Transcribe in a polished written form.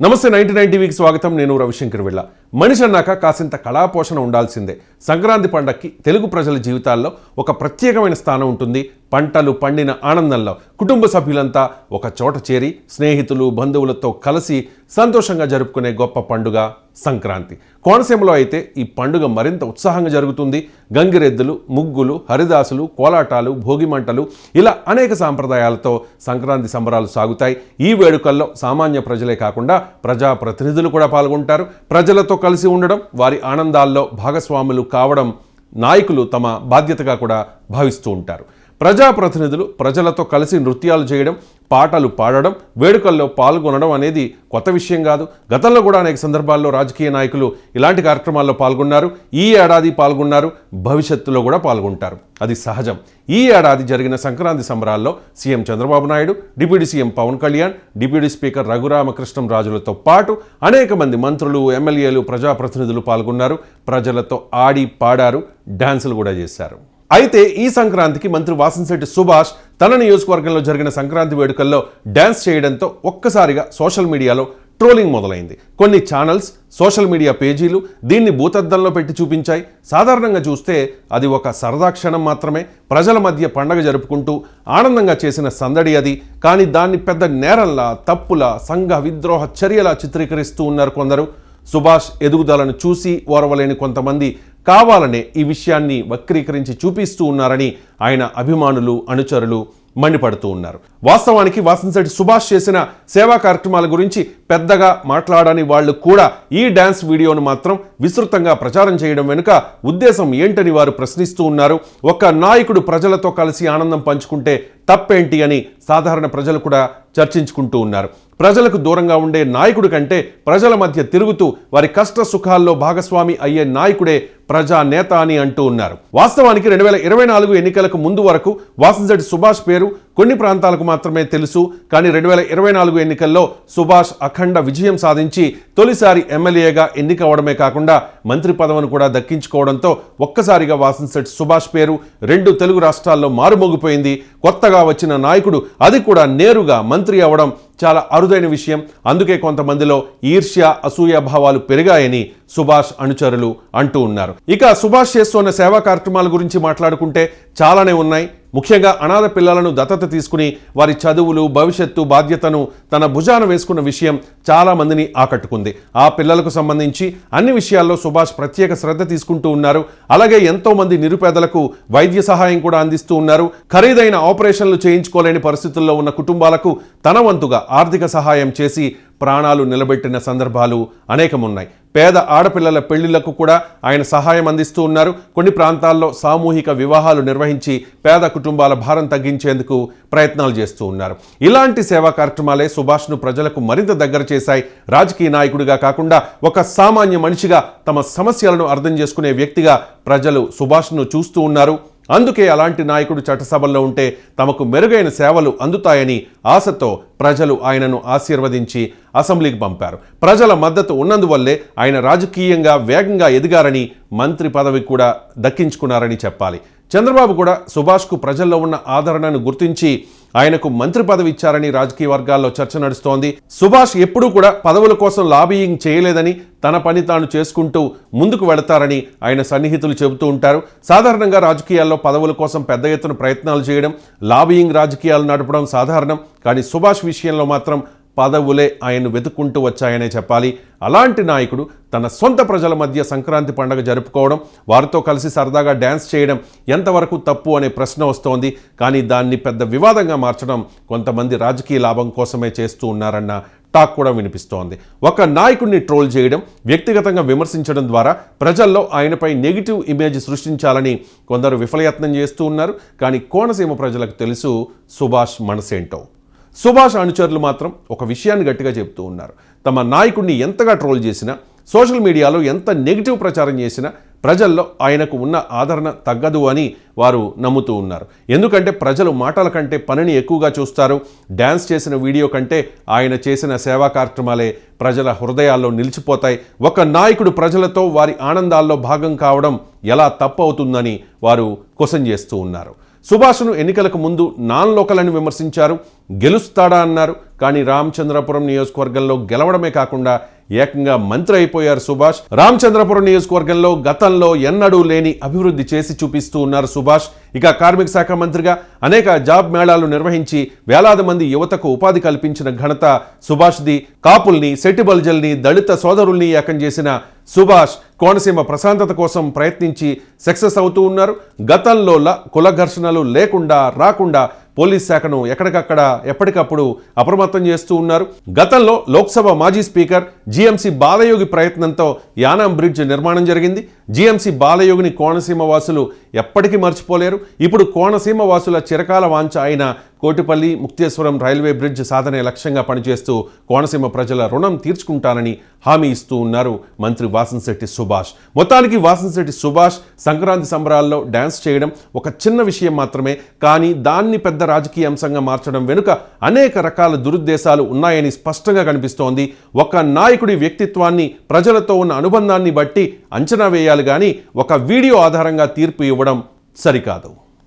నమస్తే 99 టీవీకి స్వాగతం. నేను రవిశంకర్ వెళ్ళ. మనిషి అన్నాక కాసింత కళాపోషణ ఉండాల్సిందే. సంక్రాంతి పండక్కి తెలుగు ప్రజల జీవితాల్లో ఒక ప్రత్యేకమైన స్థానం ఉంటుంది. పంటలు పండిన ఆనందంలో కుటుంబ సభ్యులంతా ఒక చోట చేరి స్నేహితులు బంధువులతో కలిసి సంతోషంగా జరుపుకునే గొప్ప పండుగ సంక్రాంతి. కోనసీమలో అయితే ఈ పండుగ మరింత ఉత్సాహంగా జరుగుతుంది. గంగిరెద్దులు, ముగ్గులు, హరిదాసులు, కోలాటాలు, భోగిమంటలు ఇలా అనేక సాంప్రదాయాలతో సంక్రాంతి సంబరాలు సాగుతాయి. ఈ వేడుకల్లో సామాన్య ప్రజలే కాకుండా ప్రజాప్రతినిధులు కూడా పాల్గొంటారు. ప్రజలతో కలిసి ఉండడం, వారి ఆనందాల్లో భాగస్వాములు కావడం నాయకులు తమ బాధ్యతగా కూడా భావిస్తూ ఉంటారు. ప్రజాప్రతినిధులు ప్రజలతో కలిసి నృత్యాలు చేయడం, పాటలు పాడడం, వేడుకల్లో పాల్గొనడం అనేది కొత్త విషయం కాదు. గతంలో కూడా అనేక సందర్భాల్లో రాజకీయ నాయకులు ఇలాంటి కార్యక్రమాల్లో పాల్గొన్నారు. ఈ ఏడాది పాల్గొన్నారు, భవిష్యత్తులో కూడా పాల్గొంటారు. అది సహజం. ఈ ఏడాది జరిగిన సంక్రాంతి సంబరాల్లో CM Chandrababu Naidu, deputy CM Pawan Kalyan, deputy speaker రఘురామకృష్ణంరాజులతో పాటు అనేక మంది మంత్రులు, ఎమ్మెల్యేలు, ప్రజాప్రతినిధులు పాల్గొన్నారు. ప్రజలతో ఆడి పాడారు, డాన్సులు కూడా చేశారు. అయితే ఈ సంక్రాంతికి మంత్రి వాసంశెట్టి సుభాష్ తన నియోజకవర్గంలో జరిగిన సంక్రాంతి వేడుకల్లో డ్యాన్స్ చేయడంతో ఒక్కసారిగా సోషల్ మీడియాలో ట్రోలింగ్ మొదలైంది. కొన్ని ఛానల్స్, సోషల్ మీడియా పేజీలు దీన్ని భూతద్దంలో పెట్టి చూపించాయి. సాధారణంగా చూస్తే అది ఒక సరదా క్షణం మాత్రమే. ప్రజల మధ్య పండగ జరుపుకుంటూ ఆనందంగా చేసిన సందడి అది. కానీ దాన్ని పెద్ద నేరంలా, తప్పుల, సంఘ విద్రోహ చర్యలా చిత్రీకరిస్తూ ఉన్నారు కొందరు. సుభాష్ ఎదుగుదలను చూసి ఓర్వలేని కొంతమంది కావాలనే ఈ విషయాన్ని వక్రీకరించి చూపిస్తూ ఉన్నారని ఆయన అభిమానులు, అనుచరులు మండిపడుతూ ఉన్నారు. వాస్తవానికి వాసంశెట్టి సుభాష్ చేసిన సేవా కార్యక్రమాల గురించి పెద్దగా మాట్లాడని వాళ్ళు కూడా ఈ డ్యాన్స్ వీడియోను మాత్రం విస్తృతంగా ప్రచారం చేయడం వెనుక ఉద్దేశం ఏంటని వారు ప్రశ్నిస్తూ ఉన్నారు. ఒక నాయకుడు ప్రజలతో కలిసి ఆనందం పంచుకుంటే తప్పేంటి అని సాధారణ ప్రజలు కూడా చర్చించుకుంటూ ఉన్నారు. ప్రజలకు దూరంగా ఉండే నాయకుడి కంటే ప్రజల మధ్య తిరుగుతూ వారి కష్ట సుఖాల్లో భాగస్వామి అయ్యే నాయకుడే ప్రజానేత అని అంటూ ఉన్నారు. వాస్తవానికి 2024 ఎన్నికలకు ముందు వరకు వాసంశెట్టి సుభాష్ పేరు కొన్ని ప్రాంతాలకు మాత్రమే తెలుసు. కానీ 2024 ఎన్నికల్లో సుభాష్ అఖండ విజయం సాధించి తొలిసారి ఎమ్మెల్యేగా ఎన్నికవడమే కాకుండా మంత్రి పదవిని కూడా దక్కించుకోవడంతో ఒక్కసారిగా వాసంశెట్టి సుభాష్ పేరు 2 తెలుగు రాష్ట్రాల్లో మారుమోగిపోయింది. కొత్తగా వచ్చిన నాయకుడు, అది కూడా నేరుగా మంత్రి అవ్వడం చాలా అరుదైన విషయం. అందుకే కొంతమందిలో ఈర్ష్య, అసూయ భావాలు పెరిగాయని సుభాష్ అనుచరులు అంటూ ఉన్నారు. ఇక సుభాష్ చేస్తున్న సేవా కార్యక్రమాల గురించి మాట్లాడుకుంటే చాలానే ఉన్నాయి. ముఖ్యంగా అనాథ పిల్లలను దత్తత తీసుకుని వారి చదువులు, భవిష్యత్తు బాధ్యతను తన భుజాన వేసుకున్న విషయం చాలా మందిని ఆకట్టుకుంది. ఆ పిల్లలకు సంబంధించి అన్ని విషయాల్లో సుభాష్ ప్రత్యేక శ్రద్ధ తీసుకుంటూ ఉన్నారు. అలాగే ఎంతో మంది నిరుపేదలకు వైద్య సహాయం కూడా అందిస్తూ ఉన్నారు. ఖరీదైన ఆపరేషన్లు చేయించుకోలేని పరిస్థితుల్లో ఉన్న కుటుంబాలకు తన వంతుగా ఆర్థిక సహాయం చేసి ప్రాణాలు నిలబెట్టిన సందర్భాలు అనేకమున్నాయి. పేద ఆడపిల్లల పెళ్లిళ్లకు కూడా ఆయన సహాయం అందిస్తూ ఉన్నారు. కొన్ని ప్రాంతాల్లో సామూహిక వివాహాలు నిర్వహించి పేద కుటుంబాల భారం తగ్గించేందుకు ప్రయత్నాలు చేస్తూ ఉన్నారు. ఇలాంటి సేవా కార్యక్రమాలే సుభాష్ను ప్రజలకు మరింత దగ్గర చేశాయి. రాజకీయ నాయకుడిగా కాకుండా ఒక సామాన్య మనిషిగా, తమ సమస్యలను అర్థం చేసుకునే వ్యక్తిగా ప్రజలు సుభాష్ను చూస్తూ ఉన్నారు. అందుకే అలాంటి నాయకుడు చట్టసభల్లో ఉంటే తమకు మెరుగైన సేవలు అందుతాయని ఆశతో ప్రజలు ఆయనను ఆశీర్వదించి అసెంబ్లీకి పంపారు. ప్రజల మద్దతు ఉన్నందువల్లే ఆయన రాజకీయంగా వేగంగా ఎదిగారని, మంత్రి పదవి కూడా దక్కించుకున్నారని చెప్పాలి. చంద్రబాబు కూడా సుభాష్కు ప్రజల్లో ఉన్న ఆదరణను గుర్తించి ఆయనకు మంత్రి పదవి ఇచ్చారని రాజకీయ వర్గాల్లో చర్చ నడుస్తోంది. సుభాష్ ఎప్పుడూ కూడా పదవుల కోసం లాబీయింగ్ చేయలేదని, తన పని తాను చేసుకుంటూ ముందుకు వెళతారని ఆయన సన్నిహితులు చెబుతూ ఉంటారు. సాధారణంగా రాజకీయాల్లో పదవుల కోసం పెద్ద ఎత్తున ప్రయత్నాలు చేయడం, లాబీయింగ్ రాజకీయాలు నడపడం సాధారణం. కానీ సుభాష్ విషయంలో మాత్రం పదవులే ఆయన్ను వెతుక్కుంటూ వచ్చాయనే చెప్పాలి. అలాంటి నాయకుడు తన సొంత ప్రజల మధ్య సంక్రాంతి పండుగ జరుపుకోవడం, వారితో కలిసి సరదాగా డ్యాన్స్ చేయడం ఎంతవరకు తప్పు అనే ప్రశ్న వస్తోంది. కానీ దాన్ని పెద్ద వివాదంగా మార్చడం కొంతమంది రాజకీయ లాభం కోసమే చేస్తూ ఉన్నారన్న టాక్ కూడా వినిపిస్తోంది. ఒక నాయకుడిని ట్రోల్ చేయడం, వ్యక్తిగతంగా విమర్శించడం ద్వారా ప్రజల్లో ఆయనపై నెగిటివ్ ఇమేజ్ సృష్టించాలని కొందరు విఫలయత్నం చేస్తూ ఉన్నారు. కానీ కోనసీమ ప్రజలకు తెలుసు సుభాష్ మనసేంటో. సుభాష్ అనుచరులు మాత్రం ఒక విషయాన్ని గట్టిగా చెప్తూ ఉన్నారు. తమ నాయకుడిని ఎంతగా ట్రోల్ చేసినా, సోషల్ మీడియాలో ఎంత నెగిటివ్ ప్రచారం చేసినా ప్రజల్లో ఆయనకు ఉన్న ఆదరణ తగ్గదు అని వారు నమ్ముతూ ఉన్నారు. ఎందుకంటే ప్రజలు మాటల కంటే పనిని ఎక్కువగా చూస్తారు. డ్యాన్స్ చేసిన వీడియో కంటే ఆయన చేసిన సేవా కార్యక్రమాలే ప్రజల హృదయాల్లో నిలిచిపోతాయి. ఒక నాయకుడు ప్రజలతో వారి ఆనందాల్లో భాగం కావడం ఎలా తప్పు అవుతుందని వారు క్వశ్చన్ చేస్తూ ఉన్నారు. సుభాష్ను ఎన్నికలకు ముందు నాన్ లోకల్ అని విమర్శించారు. గెలుస్తాడా అన్నారు. కానీ రామచంద్రపురం నియోజకవర్గంలో గెలవడమే కాకుండా ఏకంగా మంత్రి అయిపోయారు సుభాష్. రామచంద్రపురం నియోజకవర్గంలో గతంలో ఎన్నడూ లేని అభివృద్ధి చేసి చూపిస్తూ ఉన్నారు సుభాష్. ఇక కార్మిక శాఖ మంత్రిగా అనేక జాబ్ మేళాలు నిర్వహించి వేలాది మంది యువతకు ఉపాధి కల్పించిన ఘనత సుభాష్ది. కాపుల్ని, సెట్టిబల్జల్ని, దళిత సోదరుల్ని ఏకం చేసిన సుభాష్ కోనసీమ ప్రశాంతత కోసం ప్రయత్నించి సక్సెస్ అవుతూ ఉన్నారు. గతంలో కుల ఘర్షణలు లేకుండా రాకుండా పోలీస్ శాఖను ఎక్కడికక్కడ ఎప్పటికప్పుడు అప్రమత్తం చేస్తూ ఉన్నారు. గతంలో లోక్సభ మాజీ స్పీకర్ జిఎంసి బాలయోగి ప్రయత్నంతో యానాం బ్రిడ్జ్ నిర్మాణం జరిగింది. జిఎంసి బాలయోగిని కోనసీమ వాసులు ఎప్పటికీ మర్చిపోలేరు. ఇప్పుడు కోనసీమ వాసుల చిరకాల వాంఛ అయిన కోటిపల్లి ముక్తేశ్వరం రైల్వే బ్రిడ్జ్ సాధనే లక్ష్యంగా పనిచేస్తూ కోనసీమ ప్రజల రుణం తీర్చుకుంటానని హామీ ఇస్తూ ఉన్నారు మంత్రి వాసంశెట్టి సుభాష్. మొత్తానికి వాసంశెట్టి సుభాష్ సంక్రాంతి సంబరాల్లో డ్యాన్స్ చేయడం ఒక చిన్న విషయం మాత్రమే, కానీ దాన్ని పెద్ద రాజకీయ అంశంగా మార్చడం వెనుక అనేక రకాల దురుద్దేశాలు ఉన్నాయని స్పష్టంగా కనిపిస్తోంది. ఒక నాయకుడి వ్యక్తిత్వాన్ని, ప్రజలతో ఉన్న అనుబంధాన్ని బట్టి అంచనా వేయాలి కానీ ఒక వీడియో ఆధారంగా తీర్పు ఇవ్వడం సరికాదు.